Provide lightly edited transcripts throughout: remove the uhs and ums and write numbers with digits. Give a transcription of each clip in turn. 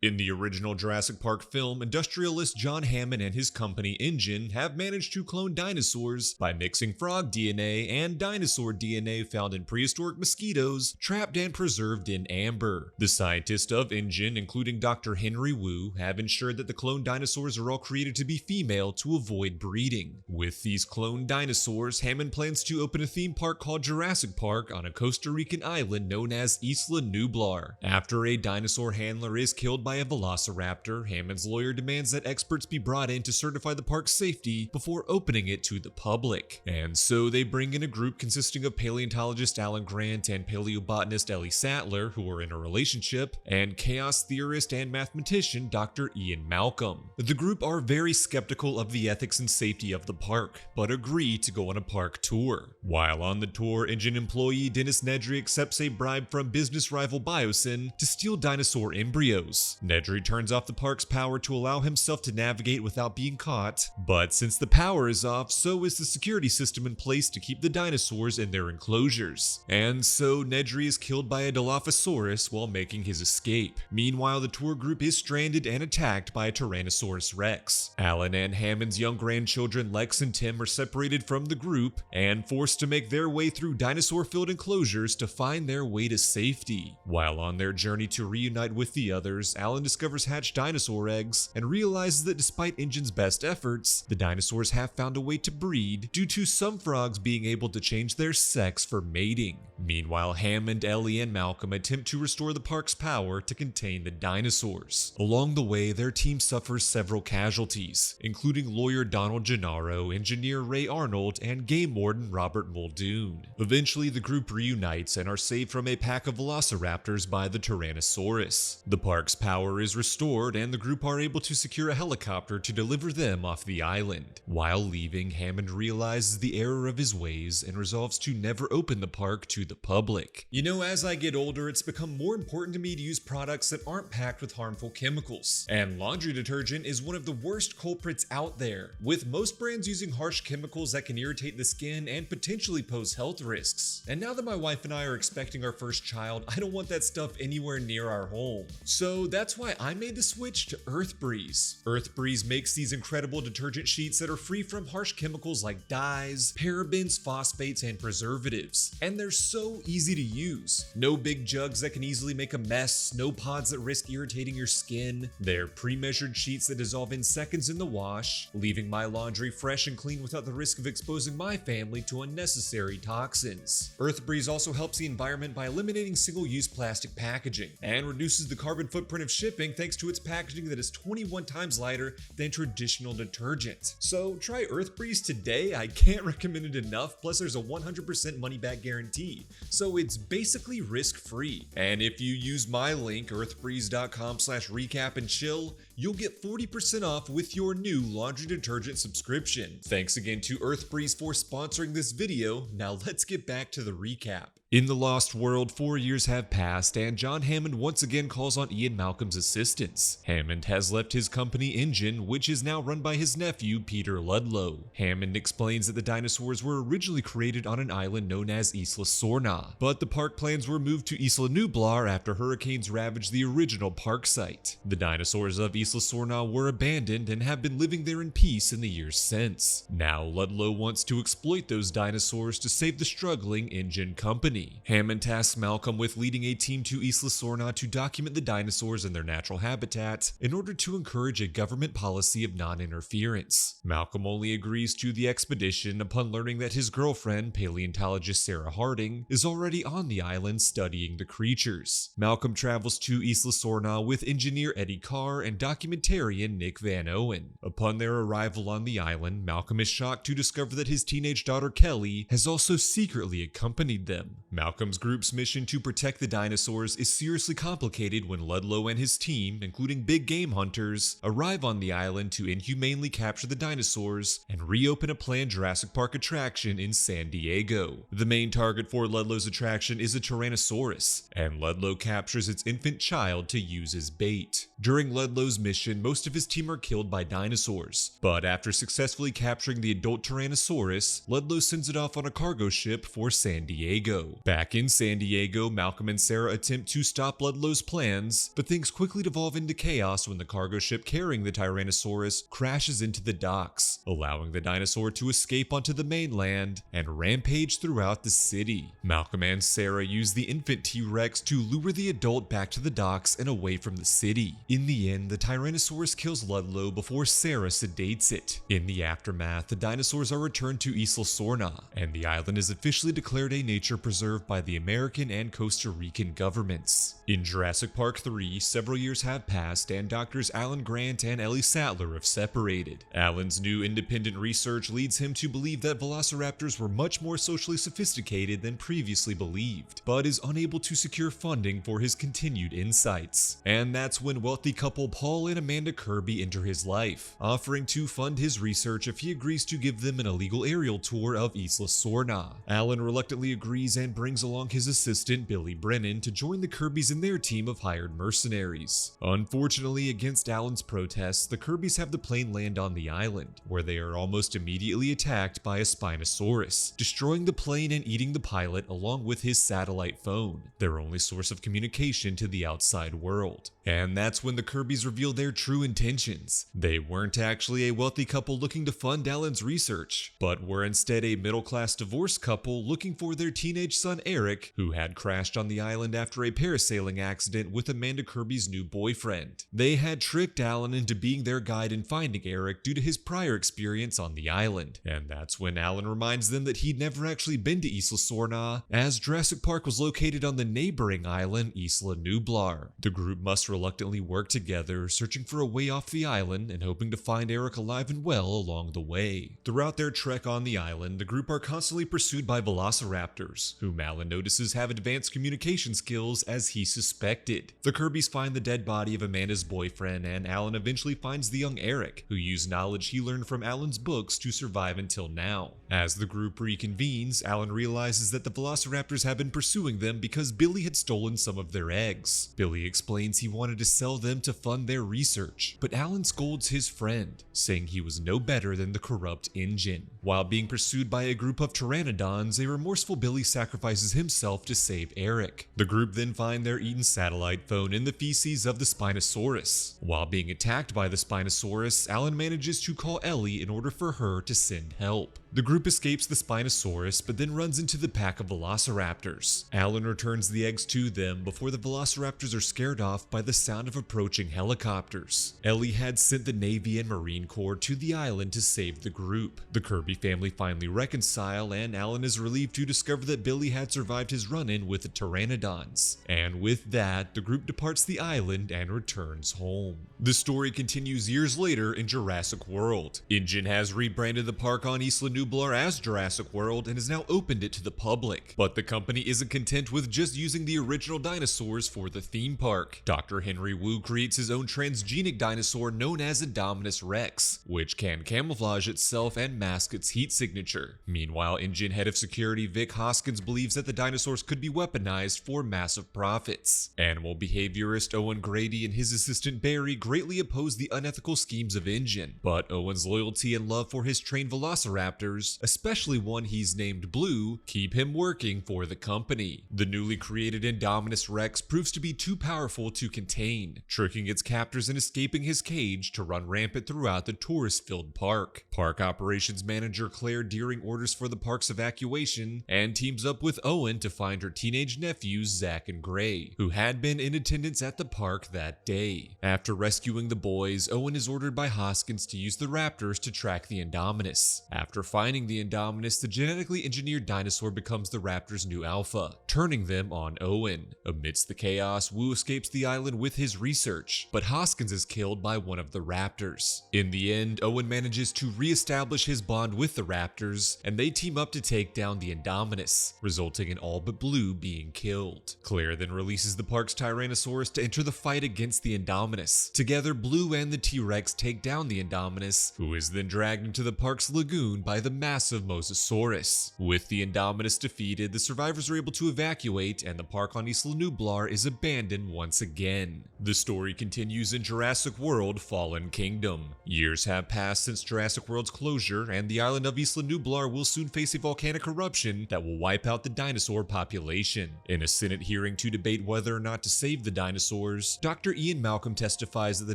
In the original Jurassic Park film, industrialist John Hammond and his company InGen have managed to clone dinosaurs by mixing frog DNA and dinosaur DNA found in prehistoric mosquitoes trapped and preserved in amber. The scientists of InGen, including Dr. Henry Wu, have ensured that the cloned dinosaurs are all created to be female to avoid breeding. With these cloned dinosaurs, Hammond plans to open a theme park called Jurassic Park on a Costa Rican island known as Isla Nublar. After a dinosaur handler is killed by a velociraptor, Hammond's lawyer demands that experts be brought in to certify the park's safety before opening it to the public. And so they bring in a group consisting of paleontologist Alan Grant and paleobotanist Ellie Sattler, who are in a relationship, and chaos theorist and mathematician Dr. Ian Malcolm. The group are very skeptical of the ethics and safety of the park, but agree to go on a park tour. While on the tour, InGen employee Dennis Nedry accepts a bribe from business rival Biosyn to steal dinosaur embryos. Nedry turns off the park's power to allow himself to navigate without being caught, but since the power is off, so is the security system in place to keep the dinosaurs in their enclosures. And so Nedry is killed by a Dilophosaurus while making his escape. Meanwhile, the tour group is stranded and attacked by a Tyrannosaurus Rex. Alan and Hammond's young grandchildren Lex and Tim are separated from the group and forced to make their way through dinosaur-filled enclosures to find their way to safety. While on their journey to reunite with the others, Alan discovers hatched dinosaur eggs and realizes that despite InGen's best efforts, the dinosaurs have found a way to breed due to some frogs being able to change their sex for mating. Meanwhile, Hammond, Ellie, and Malcolm attempt to restore the park's power to contain the dinosaurs. Along the way, their team suffers several casualties, including lawyer Donald Gennaro, engineer Ray Arnold, and game warden Robert Muldoon. Eventually, the group reunites and are saved from a pack of velociraptors by the Tyrannosaurus. The park's power is restored, and the group are able to secure a helicopter to deliver them off the island. While leaving, Hammond realizes the error of his ways and resolves to never open the park to the public. You know, as I get older, it's become more important to me to use products that aren't packed with harmful chemicals. And laundry detergent is one of the worst culprits out there, with most brands using harsh chemicals that can irritate the skin and potentially pose health risks. And now that my wife and I are expecting our first child, I don't want that stuff anywhere near our home. So that's why I made the switch to EarthBreeze. EarthBreeze makes these incredible detergent sheets that are free from harsh chemicals like dyes, parabens, phosphates, and preservatives. And they're so easy to use. No big jugs that can easily make a mess, no pods that risk irritating your skin. They're pre-measured sheets that dissolve in seconds in the wash, leaving my laundry fresh and clean without the risk of exposing my family to unnecessary toxins. EarthBreeze also helps the environment by eliminating single-use plastic packaging and reduces the carbon footprint of shipping thanks to its packaging that is 21 times lighter than traditional detergent. So try EarthBreeze today. I can't recommend it enough. Plus there's a 100% money-back guarantee. So it's basically risk-free. And if you use my link, earthbreeze.com/recapandchill, you'll get 40% off with your new laundry detergent subscription. Thanks again to EarthBreeze for sponsoring this video. Now let's get back to the recap. In the Lost World, 4 years have passed, and John Hammond once again calls on Ian Malcolm's assistance. Hammond has left his company InGen, which is now run by his nephew, Peter Ludlow. Hammond explains that the dinosaurs were originally created on an island known as Isla Sorna, but the park plans were moved to Isla Nublar after hurricanes ravaged the original park site. The dinosaurs of Isla Sorna were abandoned and have been living there in peace in the years since. Now Ludlow wants to exploit those dinosaurs to save the struggling InGen company. Hammond tasks Malcolm with leading a team to Isla Sorna to document the dinosaurs in their natural habitat in order to encourage a government policy of non-interference. Malcolm only agrees to the expedition upon learning that his girlfriend, paleontologist Sarah Harding, is already on the island studying the creatures. Malcolm travels to Isla Sorna with engineer Eddie Carr and documentarian Nick Van Owen. Upon their arrival on the island, Malcolm is shocked to discover that his teenage daughter Kelly has also secretly accompanied them. Malcolm's group's mission to protect the dinosaurs is seriously complicated when Ludlow and his team, including big game hunters, arrive on the island to inhumanely capture the dinosaurs and reopen a planned Jurassic Park attraction in San Diego. The main target for Ludlow's attraction is a Tyrannosaurus, and Ludlow captures its infant child to use as bait. During Ludlow's mission, most of his team are killed by dinosaurs, but after successfully capturing the adult Tyrannosaurus, Ludlow sends it off on a cargo ship for San Diego. Neill. Back in San Diego, Malcolm and Sarah attempt to stop Ludlow's plans, but things quickly devolve into chaos when the cargo ship carrying the Tyrannosaurus crashes into the docks, allowing the dinosaur to escape onto the mainland and rampage throughout the city. Malcolm and Sarah use the infant T-Rex to lure the adult back to the docks and away from the city. In the end, the Tyrannosaurus kills Ludlow before Sarah sedates it. In the aftermath, the dinosaurs are returned to Isla Sorna, and the island is officially declared a nature preserve by the American and Costa Rican governments. In Jurassic Park 3, several years have passed and Doctors Alan Grant and Ellie Sattler have separated. Alan's new independent research leads him to believe that velociraptors were much more socially sophisticated than previously believed, but is unable to secure funding for his continued insights. And that's when wealthy couple Paul and Amanda Kirby enter his life, offering to fund his research if he agrees to give them an illegal aerial tour of Isla Sorna. Alan reluctantly agrees and brings along his assistant Billy Brennan to join the Kirbys in their team of hired mercenaries. Unfortunately, against Alan's protests, the Kirbys have the plane land on the island, where they are almost immediately attacked by a Spinosaurus, destroying the plane and eating the pilot along with his satellite phone, their only source of communication to the outside world. And that's when the Kirbys reveal their true intentions. They weren't actually a wealthy couple looking to fund Alan's research, but were instead a middle-class divorced couple looking for their teenage son Eric, who had crashed on the island after a parasailing accident with Amanda Kirby's new boyfriend. They had tricked Alan into being their guide in finding Eric due to his prior experience on the island, and that's when Alan reminds them that he'd never actually been to Isla Sorna, as Jurassic Park was located on the neighboring island Isla Nublar. The group must reluctantly work together, searching for a way off the island and hoping to find Eric alive and well along the way. Throughout their trek on the island, the group are constantly pursued by velociraptors, whom Alan notices have advanced communication skills as he suspected. The Kirbys find the dead body of Amanda's boyfriend, and Alan eventually finds the young Eric, who used knowledge he learned from Alan's books to survive until now. As the group reconvenes, Alan realizes that the velociraptors have been pursuing them because Billy had stolen some of their eggs. Billy explains he wanted to sell them to fund their research, but Alan scolds his friend, saying he was no better than the corrupt engine. While being pursued by a group of pteranodons, a remorseful Billy sacrifices himself to save Eric. The group then find their eaten satellite phone in the feces of the Spinosaurus. While being attacked by the Spinosaurus, Alan manages to call Ellie in order for her to send help. The group escapes the Spinosaurus, but then runs into the pack of velociraptors. Alan returns the eggs to them before the velociraptors are scared off by the sound of approaching helicopters. Ellie had sent the Navy and Marine Corps to the island to save the group. The Kirby family finally reconcile, and Alan is relieved to discover that Billy had survived his run-in with the pteranodons. And with that, the group departs the island and returns home. The story continues years later in Jurassic World. InGen has rebranded the park on Isla Nublar as Jurassic World and has now opened it to the public. But the company isn't content with just using the original dinosaurs for the theme park. Dr. Henry Wu creates his own transgenic dinosaur known as Indominus Rex, which can camouflage itself and mask its heat signature. Meanwhile, InGen head of security Vic Hoskins believes that the dinosaurs could be weaponized for massive profits. Animal behaviorist Owen Grady and his assistant Barry greatly oppose the unethical schemes of InGen, but Owen's loyalty and love for his trained velociraptors, especially one he's named Blue, keep him working for the company. The newly created Indominus Rex proves to be too powerful to contain, tricking its captors and escaping his cage to run rampant throughout the tourist-filled park. Park operations manager Claire Deering orders for the park's evacuation and teams up with Owen to find her teenage nephews Zach and Gray, who had been in attendance at the park that day. After rescuing the boys, Owen is ordered by Hoskins to use the raptors to track the Indominus. After finding the Indominus, the genetically engineered dinosaur becomes the raptors' new alpha, turning them on Owen. Amidst the chaos, Wu escapes the island with his research, but Hoskins is killed by one of the raptors. In the end, Owen manages to re-establish his bond with the raptors, and they team up to take down the Indominus, resulting in all but Blue being killed. Claire then releases the park's Tyrannosaurus to enter the fight against the Indominus. Together, Blue and the T-Rex take down the Indominus, who is then dragged into the park's lagoon by the massive Mosasaurus. With the Indominus defeated, the survivors are able to evacuate, and the park on Isla Nublar is abandoned once again. The story continues in Jurassic World: Fallen Kingdom. Years have passed since Jurassic World's closure, and the island of Isla Nublar will soon face a volcanic eruption that will wipe out the the dinosaur population. In a Senate hearing to debate whether or not to save the dinosaurs, Dr. Ian Malcolm testifies that the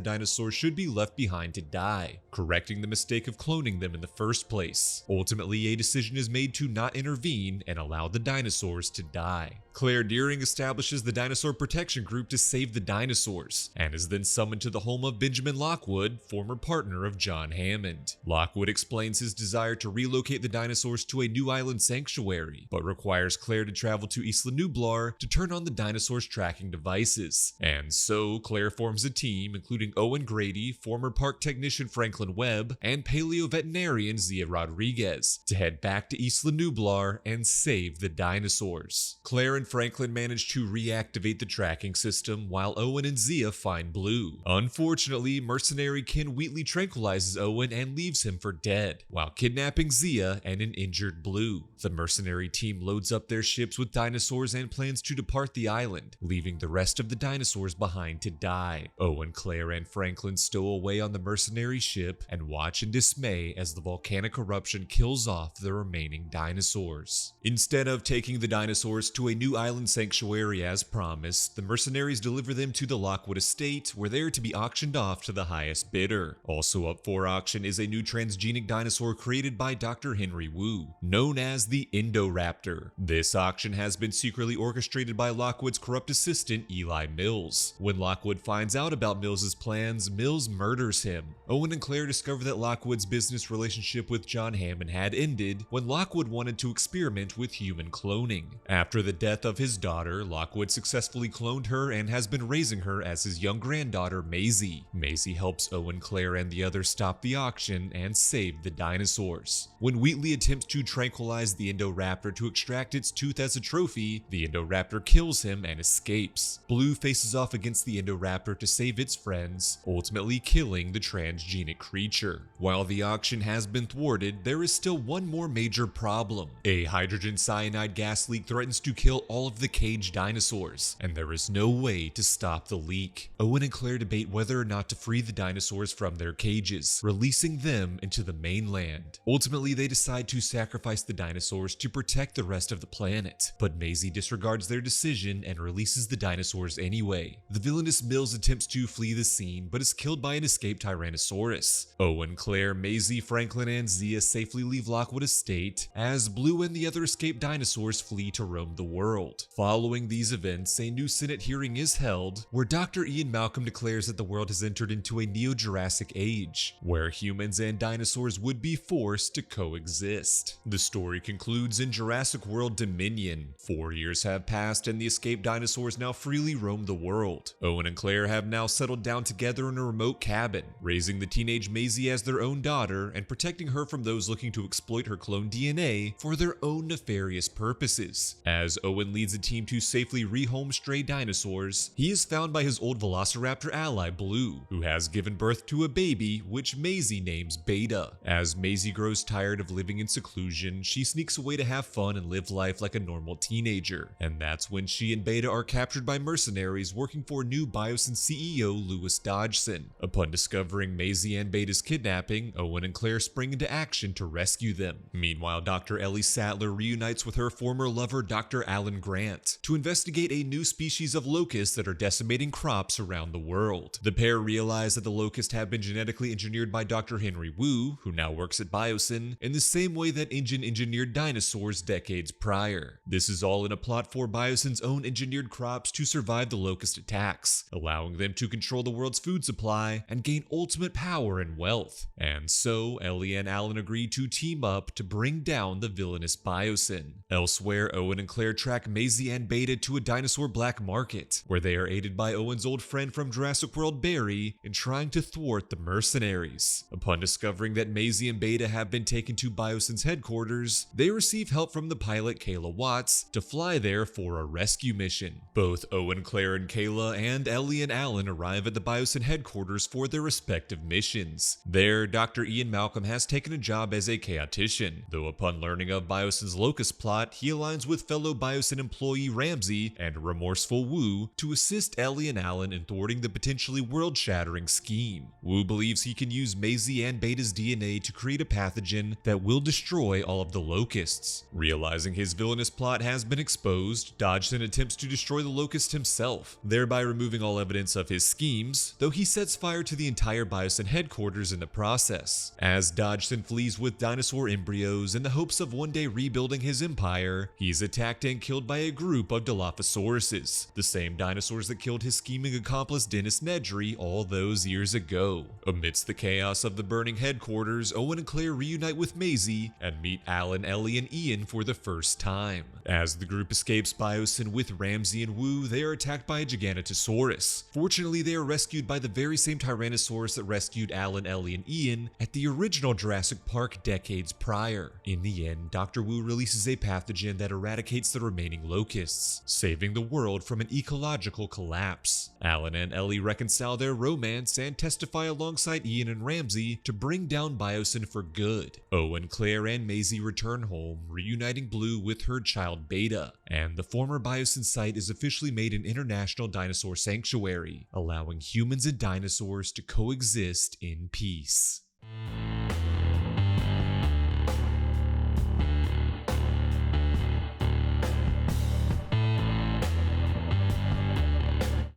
dinosaurs should be left behind to die, correcting the mistake of cloning them in the first place. Ultimately, a decision is made to not intervene and allow the dinosaurs to die. Claire Deering establishes the Dinosaur Protection Group to save the dinosaurs, and is then summoned to the home of Benjamin Lockwood, former partner of John Hammond. Lockwood explains his desire to relocate the dinosaurs to a new island sanctuary, but requires Claire to travel to Isla Nublar to turn on the dinosaurs' tracking devices. And so, Claire forms a team including Owen Grady, former park technician Franklin Webb, and paleo-veterinarian Zia Rodriguez, to head back to Isla Nublar and save the dinosaurs. Claire and Franklin manage to reactivate the tracking system while Owen and Zia find Blue. Unfortunately, mercenary Ken Wheatley tranquilizes Owen and leaves him for dead, while kidnapping Zia and an injured Blue. The mercenary team loads up their ships with dinosaurs and plans to depart the island, leaving the rest of the dinosaurs behind to die. Owen, Claire, and Franklin stow away on the mercenary ship and watch in dismay as the volcanic eruption kills off the remaining dinosaurs. Instead of taking the dinosaurs to a new island sanctuary as promised, the mercenaries deliver them to the Lockwood estate, where they are to be auctioned off to the highest bidder. Also up for auction is a new transgenic dinosaur created by Dr. Henry Wu, known as the Indoraptor. This auction has been secretly orchestrated by Lockwood's corrupt assistant Eli Mills. When Lockwood finds out about Mills's plans, Mills murders him. Owen and Claire discover that Lockwood's business relationship with John Hammond had ended when Lockwood wanted to experiment with human cloning. After the death of his daughter, Lockwood successfully cloned her and has been raising her as his young granddaughter Macy. Macy helps Owen, Claire, and the others stop the auction and save the dinosaurs. When Wheatley attempts to tranquilize the Indoraptor to extract its tooth as a trophy, the Indoraptor kills him and escapes. Blue faces off against the Indoraptor to save its friends, ultimately killing the transgenic creature. While the auction has been thwarted, there is still one more major problem. A hydrogen cyanide gas leak threatens to kill all of the caged dinosaurs, and there is no way to stop the leak. Owen and Claire debate whether or not to free the dinosaurs from their cages, releasing them into the mainland. Ultimately, they decide to sacrifice the dinosaurs to protect the rest of the planet, but Macy disregards their decision and releases the dinosaurs anyway. The villainous Mills attempts to flee the scene, but is killed by an escaped Tyrannosaurus. Owen, Claire, Macy, Franklin, and Zia safely leave Lockwood Estate, as Blue and the other escaped dinosaurs flee to roam the world. Following these events, a new Senate hearing is held, where Dr. Ian Malcolm declares that the world has entered into a Neo-Jurassic age, where humans and dinosaurs would be forced to coexist. The story concludes in Jurassic World Dominion. 4 years have passed and the escaped dinosaurs now freely roam the world. Owen and Claire have now settled down together in a remote cabin, raising the teenage Macy as their own daughter and protecting her from those looking to exploit her clone DNA for their own nefarious purposes. As Owen leads a team to safely rehome stray dinosaurs, he is found by his old Velociraptor ally Blue, who has given birth to a baby which Macy names Beta. As Macy grows tired of living in seclusion, she sneaks away to have fun and live life like a normal teenager, and that's when she and Beta are captured by mercenaries working for new Biosyn CEO Louis Dodgson. Upon discovering Macy and Beta's kidnapping, Owen and Claire spring into action to rescue them. Meanwhile, Dr. Ellie Sattler reunites with her former lover Dr. Alan Grant to investigate a new species of locusts that are decimating crops around the world. The pair realize that the locusts have been genetically engineered by Dr. Henry Wu, who now works at Biosyn, in the same way that InGen engineered dinosaurs decades prior. This is all in a plot for Biosyn's own engineered crops to survive the locust attacks, allowing them to control the world's food supply and gain ultimate power and wealth. And so, Ellie and Alan agree to team up to bring down the villainous Biosyn. Elsewhere, Owen and Claire track Macy and Beta to a dinosaur black market, where they are aided by Owen's old friend from Jurassic World, Barry, in trying to thwart the mercenaries. Upon discovering that Macy and Beta have been taken to Biosyn's headquarters, they receive help from the pilot Kayla Watts to fly there for a rescue mission. Both Owen, Claire, and Kayla and Ellie and Alan arrive at the Biosyn headquarters for their respective missions. There, Dr. Ian Malcolm has taken a job as a chaotician, though upon learning of Biosyn's locust plot, he aligns with fellow Biosyn employee Ramsey and remorseful Wu to assist Ellie and Alan in thwarting the potentially world-shattering scheme. Wu believes he can use Macy and Beta's DNA to create a pathogen that will destroy all of the locusts. Realizing his his villainous plot has been exposed, Dodgson attempts to destroy the Locust himself, thereby removing all evidence of his schemes, though he sets fire to the entire Biosyn headquarters in the process. As Dodgson flees with dinosaur embryos in the hopes of one day rebuilding his empire, he's attacked and killed by a group of Dilophosauruses, the same dinosaurs that killed his scheming accomplice Dennis Nedry all those years ago. Amidst the chaos of the burning headquarters, Owen and Claire reunite with Macy and meet Alan, Ellie, and Ian for the first time. As the group escapes Biosyn with Ramsey and Wu, they are attacked by a Giganotosaurus. Fortunately, they are rescued by the very same Tyrannosaurus that rescued Alan, Ellie, and Ian at the original Jurassic Park decades prior. In the end, Dr. Wu releases a pathogen that eradicates the remaining locusts, saving the world from an ecological collapse. Alan and Ellie reconcile their romance and testify alongside Ian and Ramsey to bring down Biosyn for good. Owen, Claire, and Macy return home, reuniting Blue with her child Beta, and the former Biosyn site is officially made an international dinosaur sanctuary, allowing humans and dinosaurs to coexist in peace.